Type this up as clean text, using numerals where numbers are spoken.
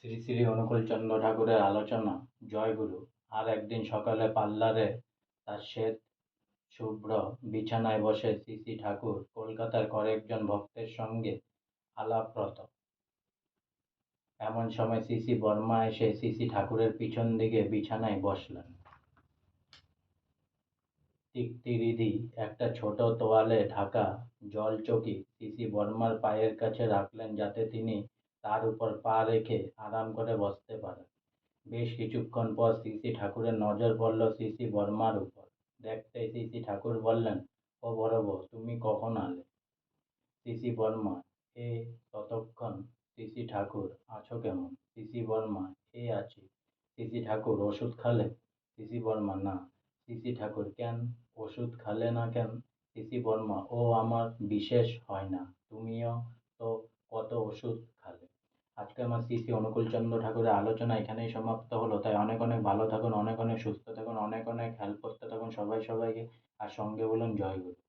শ্রী শ্রী অনুকূলচন্দ্র ঠাকুরের আলোচনা। জয়গুরু। আর একদিন সকালে পার্লারে তার শ্বেত শুভ্র বিছানায় বসে শ্রী শ্রী ঠাকুর কলকাতার কয়েকজন ভক্তের সঙ্গে আলাপরত। এমন সময় শ্রী শ্রী বর্মা এসে শ্রী শ্রী ঠাকুরের পিছন দিকে বিছানায় বসলেন। তিক্তিরিধি একটা ছোট তোয়ালে ঢাকা জলচৌকি শ্রী শ্রী বর্মার পায়ের কাছে রাখলেন, যাতে তিনি তার উপর পা রেখে আরাম করে বসতে পারেন। বেশ কিছুক্ষণ পর শ্রী শ্রী ঠাকুরের নজর পড়ল শ্রী শ্রী বর্মার উপর। দেখতেই শ্রী শ্রী ঠাকুর বললেন, ও বড় বউ, তুমি কখন আলে? শ্রী শ্রী বর্মা, এ ততক্ষণ। শ্রী শ্রী ঠাকুর, আছো কেমন? শ্রী শ্রী বর্মা, এই আছি। শ্রী শ্রী ঠাকুর, ওষুধ খালে? শ্রী শ্রী বর্মা, না। শ্রী শ্রী ঠাকুর, কেন? ওষুধ খালে না কেন? শ্রী শ্রী বর্মা, ও আমার বিশেষ হয় না, তুমিও তো কত ওষুধ খালে। আজকে আমার শ্রী শ্রী অনুকূলচন্দ্র ঠাকুরের আলোচনা এখানেই সমাপ্ত হলো। তাই অনেক অনেক ভালো থাকুন, অনেক অনেক সুস্থ থাকুন, অনেক অনেক হেল্প করতে থাকুন সবাইকে। আর সঙ্গে বলুন জয় গুরু।